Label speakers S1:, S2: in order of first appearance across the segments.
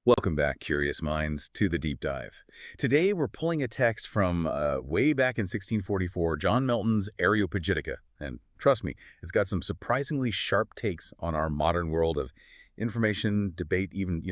S1: Welcome back, curious minds, to the deep dive. Today, we're pulling a text from way back in 1644, John Milton's Areopagitica. And trust me, it's got some surprisingly sharp takes on our modern world of information, debate, even,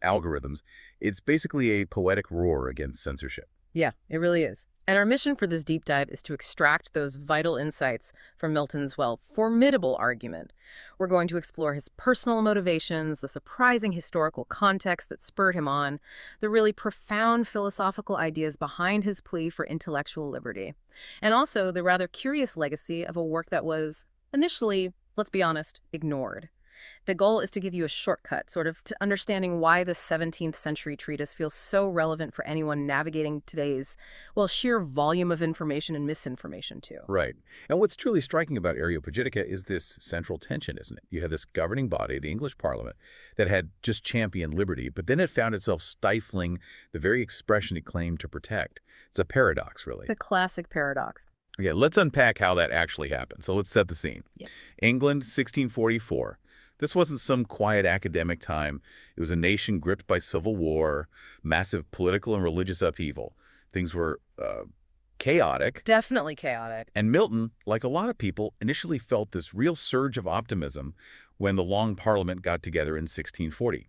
S1: algorithms. It's basically a poetic roar against censorship.
S2: Yeah, it really is. And our mission for this deep dive is to extract those vital insights from Milton's, formidable argument. We're going to explore his personal motivations, the surprising historical context that spurred him on, the really profound philosophical ideas behind his plea for intellectual liberty, and also the rather curious legacy of a work that was, initially, let's be honest, ignored. The goal is to give you a shortcut, sort of, to understanding why the 17th century treatise feels so relevant for anyone navigating today's, sheer volume of information and misinformation, too.
S1: Right. And what's truly striking about Areopagitica is this central tension, isn't it? You had this governing body, the English Parliament, that had just championed liberty, but then it found itself stifling the very expression it claimed to protect. It's a paradox, really.
S2: The classic paradox.
S1: Okay, let's unpack how that actually happened. So let's set the scene.
S2: Yeah.
S1: England, 1644. This wasn't some quiet academic time. It was a nation gripped by civil war, massive political and religious upheaval. Things were chaotic.
S2: Definitely chaotic.
S1: And Milton, like a lot of people, initially felt this real surge of optimism when the Long Parliament got together in 1640.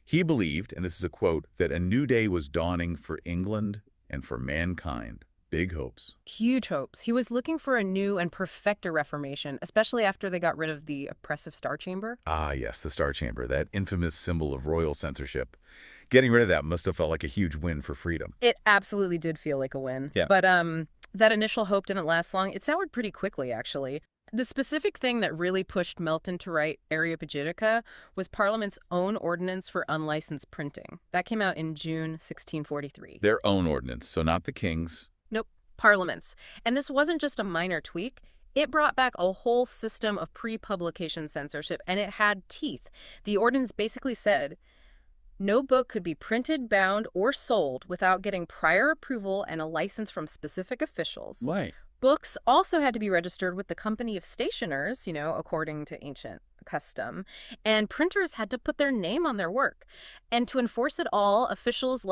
S1: He believed, and this is a quote, that a new day was dawning for England and for mankind. Big hopes.
S2: Huge hopes. He was looking for a new and perfecter reformation, especially after they got rid of the oppressive Star Chamber.
S1: Ah, yes, the Star Chamber, that infamous symbol of royal censorship. Getting rid of that must have felt like a huge win for freedom.
S2: It absolutely did feel like a win.
S1: Yeah.
S2: But that initial hope didn't last long. It soured pretty quickly, actually. The specific thing that really pushed Milton to write Areopagitica was Parliament's own ordinance for unlicensed printing. That came out in June 1643.
S1: Their own ordinance, so not the king's.
S2: Nope, Parliament's. And this wasn't just a minor tweak. It brought back a whole system of pre-publication censorship, and it had teeth. The ordinance basically said, no book could be printed, bound, or sold without getting prior approval and a license from specific officials.
S1: Right.
S2: Books also had to be registered with the Company of Stationers, according to ancient custom, and printers had to put their name on their work. And to enforce it all, officials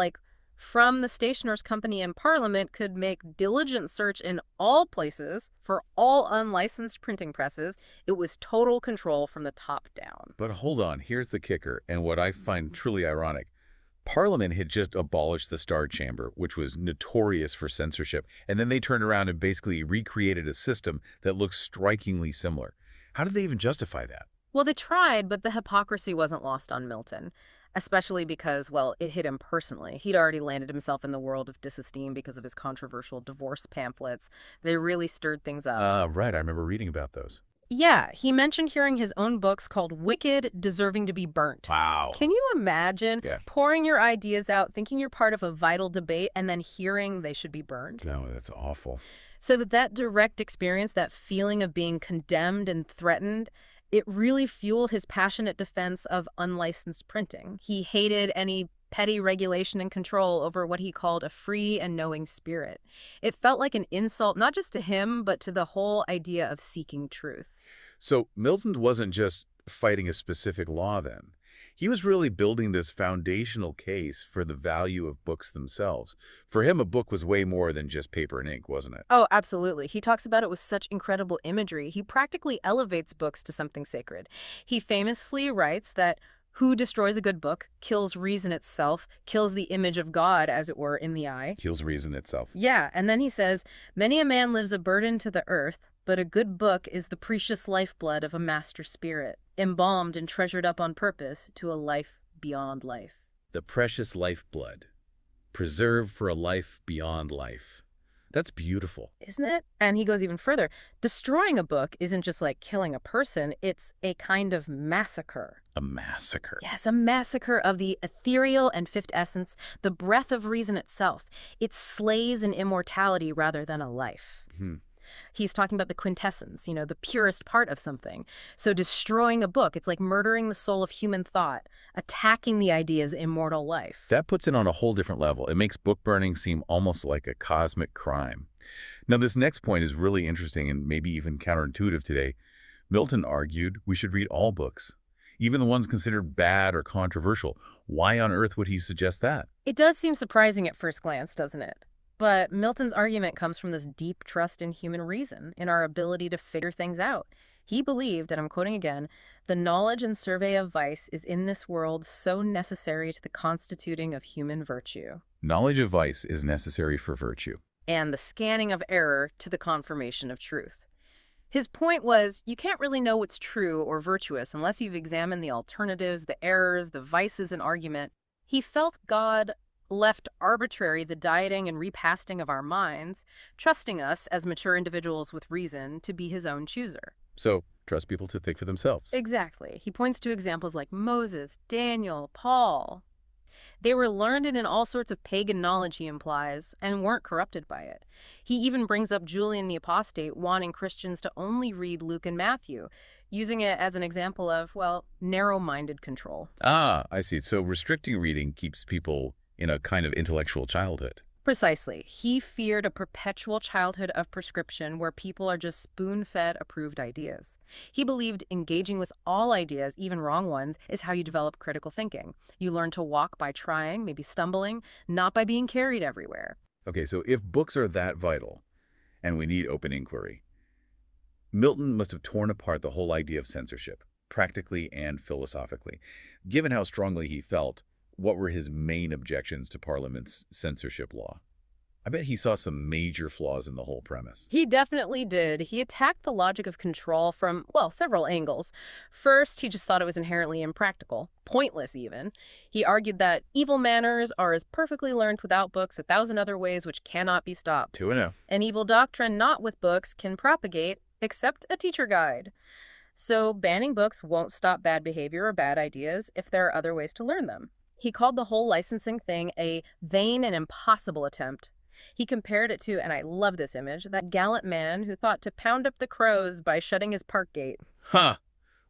S2: from the Stationers' Company and Parliament could make diligent search in all places for all unlicensed printing presses. It was total control from the top down.
S1: But hold on, here's the kicker, and what I find truly ironic. Parliament had just abolished the Star Chamber, which was notorious for censorship, and then they turned around and basically recreated a system that looks strikingly similar. How did they even justify that?
S2: Well, they tried, but the hypocrisy wasn't lost on Milton, especially because, it hit him personally. He'd already landed himself in the world of disesteem because of his controversial divorce pamphlets. They really stirred things up.
S1: Right, I remember reading about those.
S2: Yeah, he mentioned hearing his own books called Wicked, Deserving to be Burnt.
S1: Wow.
S2: Can you imagine pouring your ideas out, thinking you're part of a vital debate, and then hearing they should be burned?
S1: No, that's awful.
S2: So that direct experience, that feeling of being condemned and threatened, it really fueled his passionate defense of unlicensed printing. He hated any petty regulation and control over what he called a free and knowing spirit. It felt like an insult, not just to him, but to the whole idea of seeking truth.
S1: So Milton wasn't just fighting a specific law then. He was really building this foundational case for the value of books themselves. For him, a book was way more than just paper and ink, wasn't it?
S2: Oh, absolutely. He talks about it with such incredible imagery. He practically elevates books to something sacred. He famously writes that who destroys a good book kills reason itself, kills the image of God, as it were, in the eye.
S1: Kills reason itself.
S2: Yeah, and then he says, many a man lives a burden to the earth, but a good book is the precious lifeblood of a master spirit, embalmed and treasured up on purpose to a life beyond life.
S1: The precious lifeblood, preserved for a life beyond life. That's beautiful.
S2: Isn't it? And he goes even further. Destroying a book isn't just like killing a person, it's a kind of massacre.
S1: A massacre.
S2: Yes, a massacre of the ethereal and fifth essence, the breath of reason itself. It slays an immortality rather than a life. He's talking about the quintessence, the purest part of something. So destroying a book, it's like murdering the soul of human thought, attacking the idea's immortal life.
S1: That puts it on a whole different level. It makes book burning seem almost like a cosmic crime. Now, this next point is really interesting and maybe even counterintuitive today. Milton argued we should read all books. even the ones considered bad or controversial. Why on earth would he suggest that?
S2: It does seem surprising at first glance, doesn't it? But Milton's argument comes from this deep trust in human reason, in our ability to figure things out. He believed, and I'm quoting again, "The knowledge and survey of vice is in this world so necessary to the constituting of human virtue,
S1: Knowledge of vice is necessary for virtue.
S2: and the scanning of error to the confirmation of truth." His point was, you can't really know what's true or virtuous unless you've examined the alternatives, the errors, the vices in argument. He felt God left arbitrary the dieting and repasting of our minds, trusting us as mature individuals with reason to be his own chooser.
S1: So, trust people to think for themselves.
S2: Exactly. He points to examples like Moses, Daniel, Paul. They were learned in all sorts of pagan knowledge, he implies, and weren't corrupted by it. He even brings up Julian the Apostate wanting Christians to only read Luke and Matthew, using it as an example of, well, narrow-minded control.
S1: Ah, I see. So restricting reading keeps people in a kind of intellectual childhood.
S2: Precisely. He feared a perpetual childhood of prescription where people are just spoon-fed approved ideas. He believed engaging with all ideas, even wrong ones, is how you develop critical thinking. You learn to walk by trying, maybe stumbling, not by being carried everywhere.
S1: Okay, so if books are that vital, and we need open inquiry, Milton must have torn apart the whole idea of censorship, practically and philosophically. Given how strongly he felt, what were his main objections to Parliament's censorship law? I bet he saw some major flaws in the whole premise.
S2: He definitely did. He attacked the logic of control from, well, several angles. First, he just thought it was inherently impractical, pointless even. He argued that evil manners are as perfectly learned without books 1,000 other ways which cannot be stopped.
S1: 2-0.
S2: An evil doctrine not with books can propagate except a teacher guide. So banning books won't stop bad behavior or bad ideas if there are other ways to learn them. He called the whole licensing thing a vain and impossible attempt. He compared it to, and I love this image, that gallant man who thought to pound up the crows by shutting his park gate.
S1: Huh.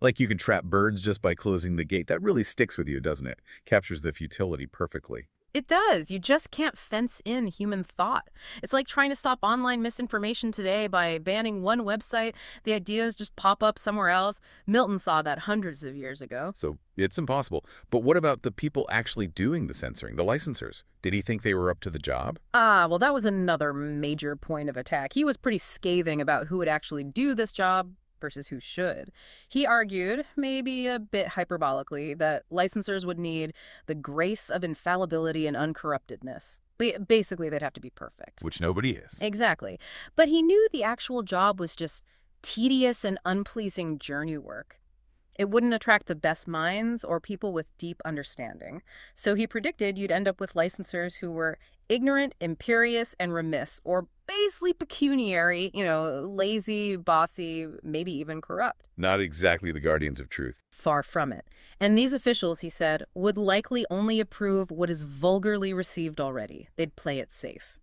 S1: Like you can trap birds just by closing the gate. That really sticks with you, doesn't it? Captures the futility perfectly.
S2: It does. You just can't fence in human thought. It's like trying to stop online misinformation today by banning one website. The ideas just pop up somewhere else. Milton saw that hundreds of years ago.
S1: So it's impossible. But what about the people actually doing the censoring, the licensors? Did he think they were up to the job?
S2: Well, that was another major point of attack. He was pretty scathing about who would actually do this job versus who should. He argued, maybe a bit hyperbolically, that licensors would need the grace of infallibility and uncorruptedness. Basically, they'd have to be perfect.
S1: Which nobody is.
S2: Exactly. But he knew the actual job was just tedious and unpleasing journey work. It wouldn't attract the best minds or people with deep understanding. So he predicted you'd end up with licensors who were ignorant, imperious, and remiss, or basically pecuniary, lazy, bossy, maybe even corrupt.
S1: Not exactly the guardians of truth.
S2: Far from it. And these officials, he said, would likely only approve what is vulgarly received already. They'd play it safe.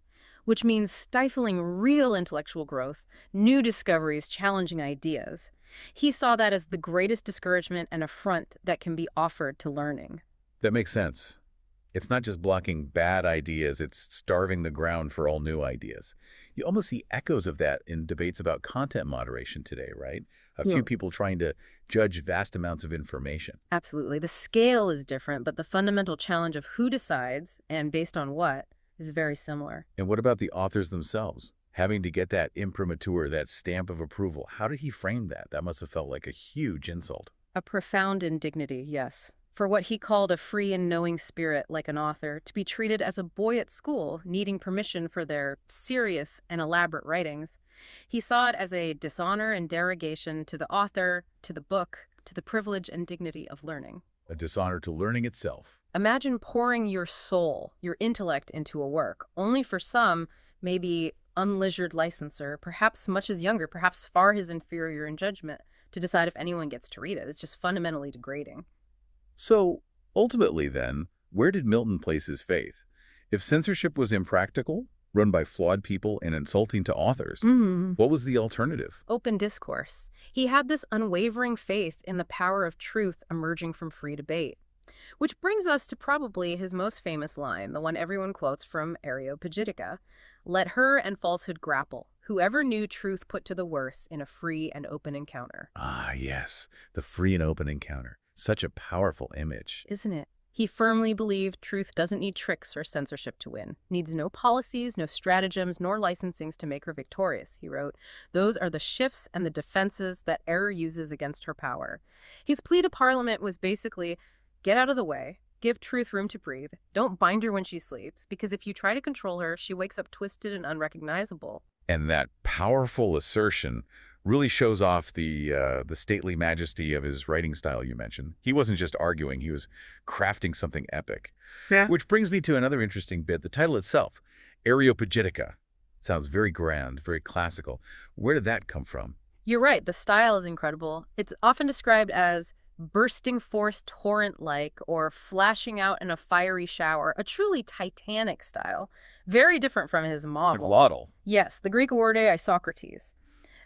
S2: Which means stifling real intellectual growth, new discoveries, challenging ideas. He saw that as the greatest discouragement and affront that can be offered to learning.
S1: That makes sense. It's not just blocking bad ideas, it's starving the ground for all new ideas. You almost see echoes of that in debates about content moderation today, right? A few people trying to judge vast amounts of information.
S2: Absolutely. The scale is different, but the fundamental challenge of who decides and based on what is very similar.
S1: And what about the authors themselves? Having to get that imprimatur, that stamp of approval. How did he frame that? That must have felt like a huge insult.
S2: A profound indignity, yes. For what he called a free and knowing spirit like an author, to be treated as a boy at school, needing permission for their serious and elaborate writings. He saw it as a dishonor and derogation to the author, to the book, to the privilege and dignity of learning.
S1: A dishonor to learning itself.
S2: Imagine pouring your soul, your intellect into a work, only for some, maybe unleisured licensor, perhaps much as younger, perhaps far his inferior in judgment, to decide if anyone gets to read it. It's just fundamentally degrading.
S1: So, ultimately then, where did Milton place his faith? If censorship was impractical, run by flawed people and insulting to authors, what was the alternative?
S2: Open discourse. He had this unwavering faith in the power of truth emerging from free debate. Which brings us to probably his most famous line, the one everyone quotes from Areopagitica. Let her and falsehood grapple, whoever knew truth put to the worse in a free and open encounter.
S1: Ah, yes, the free and open encounter. Such a powerful image.
S2: Isn't it? He firmly believed truth doesn't need tricks or censorship to win, needs no policies, no stratagems, nor licensings to make her victorious, he wrote. Those are the shifts and the defenses that error uses against her power. His plea to Parliament was basically, get out of the way, give truth room to breathe, don't bind her when she sleeps, because if you try to control her, she wakes up twisted and unrecognizable.
S1: And that powerful assertion really shows off the stately majesty of his writing style you mentioned. He wasn't just arguing, he was crafting something epic.
S2: Yeah.
S1: Which brings me to another interesting bit, the title itself, Areopagitica. It sounds very grand, very classical. Where did that come from?
S2: You're right, the style is incredible. It's often described as bursting forth torrent-like or flashing out in a fiery shower, a truly titanic style, very different from his model.
S1: Laudal.
S2: Yes, the Greek word Isocrates.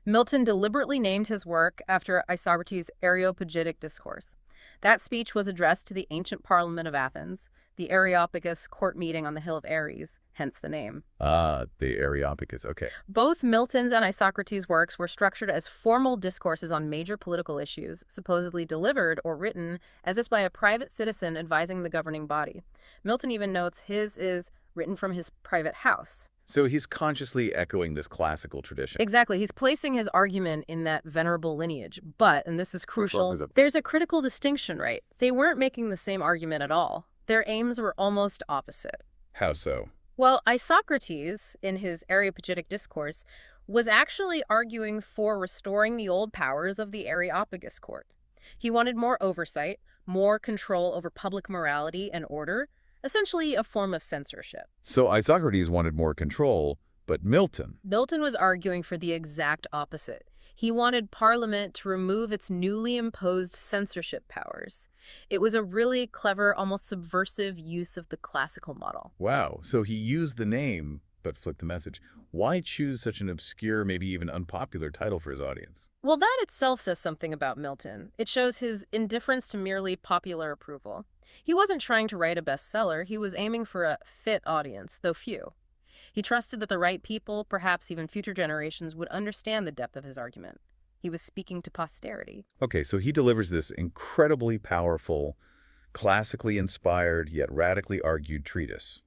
S2: Milton deliberately named his work after Isocrates' Areopagitic discourse. That speech was addressed to the ancient Parliament of Athens, the Areopagus court meeting on the hill of Ares, hence the name.
S1: Ah, the Areopagus, okay.
S2: Both Milton's and Isocrates' works were structured as formal discourses on major political issues, supposedly delivered or written as if by a private citizen advising the governing body. Milton even notes his is written from his private house.
S1: So he's consciously echoing this classical tradition.
S2: Exactly. He's placing his argument in that venerable lineage. But, and this is crucial, there's a critical distinction, right? They weren't making the same argument at all. Their aims were almost opposite.
S1: How so?
S2: Well, Isocrates, in his Areopagitic discourse, was actually arguing for restoring the old powers of the Areopagus court. He wanted more oversight, more control over public morality and order, essentially a form of censorship.
S1: So Isocrates wanted more control, but Milton
S2: was arguing for the exact opposite. He wanted Parliament to remove its newly imposed censorship powers. It was a really clever, almost subversive use of the classical model.
S1: Wow, so he used the name, but flipped the message. Why choose such an obscure, maybe even unpopular title for his audience?
S2: Well, that itself says something about Milton. It shows his indifference to merely popular approval. He wasn't trying to write a bestseller, he was aiming for a fit audience, though few. He trusted that the right people, perhaps even future generations, would understand the depth of his argument. He was speaking to posterity.
S1: Okay, so he delivers this incredibly powerful, classically inspired, yet radically argued treatise.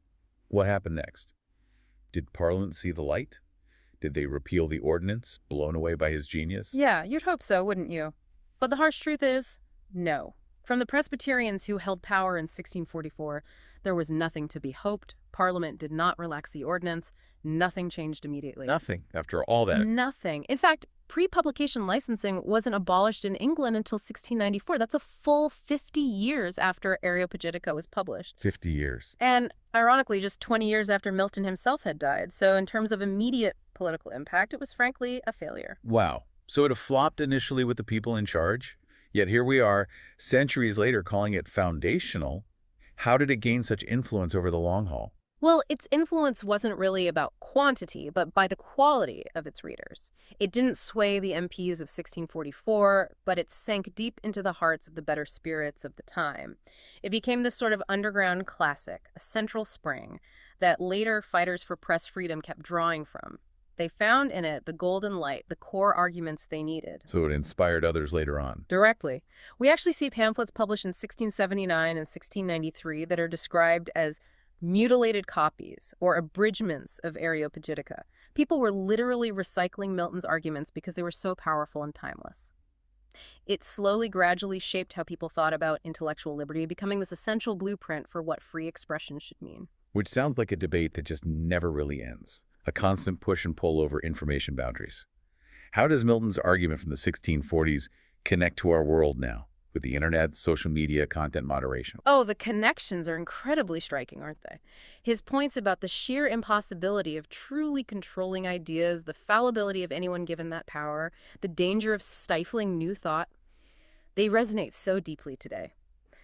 S1: What happened next? Did Parliament see the light? Did they repeal the ordinance, blown away by his genius?
S2: Yeah, you'd hope so, wouldn't you? But the harsh truth is, no. From the Presbyterians who held power in 1644, there was nothing to be hoped. Parliament did not relax the ordinance. Nothing changed immediately.
S1: Nothing, after all that.
S2: Nothing. In fact, pre-publication licensing wasn't abolished in England until 1694. That's a full 50 years after Areopagitica was published.
S1: 50 years.
S2: And ironically, just 20 years after Milton himself had died. So in terms of immediate political impact, it was frankly a failure.
S1: Wow. So it flopped initially with the people in charge? Yet here we are, centuries later, calling it foundational. How did it gain such influence over the long haul?
S2: Well, its influence wasn't really about quantity, but by the quality of its readers. It didn't sway the MPs of 1644, but it sank deep into the hearts of the better spirits of the time. It became this sort of underground classic, a central spring, that later fighters for press freedom kept drawing from. They found in it the golden light, the core arguments they needed.
S1: So it inspired others later on.
S2: Directly. We actually see pamphlets published in 1679 and 1693 that are described as mutilated copies or abridgments of Areopagitica. People were literally recycling Milton's arguments because they were so powerful and timeless. It slowly, gradually shaped how people thought about intellectual liberty, becoming this essential blueprint for what free expression should mean.
S1: Which sounds like a debate that just never really ends. A constant push and pull over information boundaries. How does Milton's argument from the 1640s connect to our world now, with the internet, social media, content moderation?
S2: Oh, the connections are incredibly striking, aren't they? His points about the sheer impossibility of truly controlling ideas, the fallibility of anyone given that power, the danger of stifling new thought, they resonate so deeply today.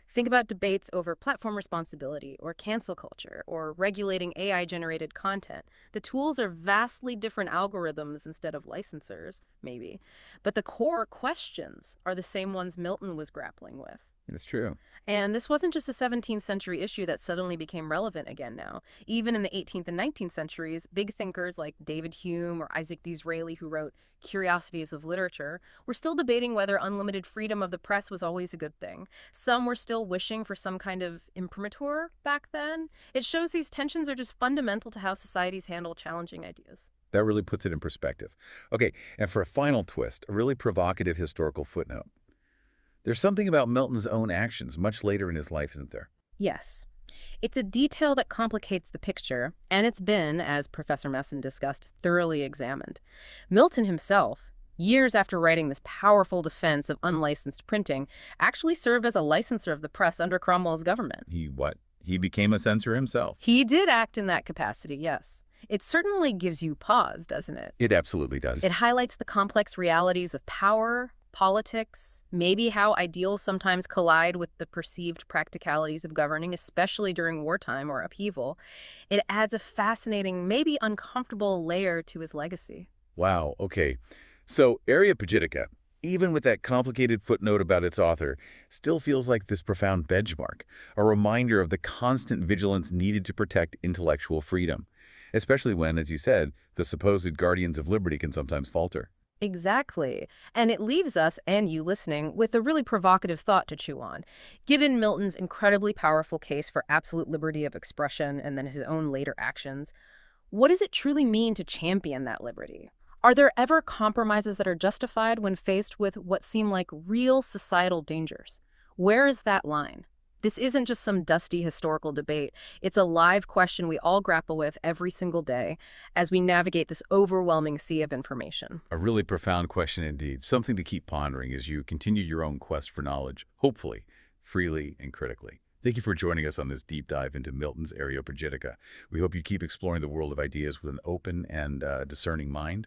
S2: Think about debates over platform responsibility or cancel culture or regulating AI-generated content. The tools are vastly different algorithms instead of licensors, maybe. But the core questions are the same ones Milton was grappling with.
S1: That's true.
S2: And this wasn't just a 17th century issue that suddenly became relevant again now. Even in the 18th and 19th centuries, big thinkers like David Hume or Isaac Disraeli, who wrote Curiosities of Literature, were still debating whether unlimited freedom of the press was always a good thing. Some were still wishing for some kind of imprimatur back then. It shows these tensions are just fundamental to how societies handle challenging ideas.
S1: That really puts it in perspective. Okay, and for a final twist, a really provocative historical footnote. There's something about Milton's own actions much later in his life, isn't there?
S2: Yes. It's a detail that complicates the picture, and it's been, as Professor Messon discussed, thoroughly examined. Milton himself, years after writing this powerful defense of unlicensed printing, actually served as a licenser of the press under Cromwell's government.
S1: He what? He became a censor himself.
S2: He did act in that capacity, yes. It certainly gives you pause, doesn't it?
S1: It absolutely does.
S2: It highlights the complex realities of power, politics, maybe how ideals sometimes collide with the perceived practicalities of governing, especially during wartime or upheaval. It adds a fascinating, maybe uncomfortable layer to his legacy.
S1: Wow, okay. So Areopagitica, even with that complicated footnote about its author, still feels like this profound benchmark, a reminder of the constant vigilance needed to protect intellectual freedom, especially when, as you said, the supposed guardians of liberty can sometimes falter.
S2: Exactly. And it leaves us, and you listening, with a really provocative thought to chew on. Given Milton's incredibly powerful case for absolute liberty of expression and then his own later actions, what does it truly mean to champion that liberty? Are there ever compromises that are justified when faced with what seem like real societal dangers? Where is that line? This isn't just some dusty historical debate. It's a live question we all grapple with every single day as we navigate this overwhelming sea of information.
S1: A really profound question indeed, something to keep pondering as you continue your own quest for knowledge, hopefully, freely and critically. Thank you for joining us on this deep dive into Milton's Areopagitica. We hope you keep exploring the world of ideas with an open and discerning mind.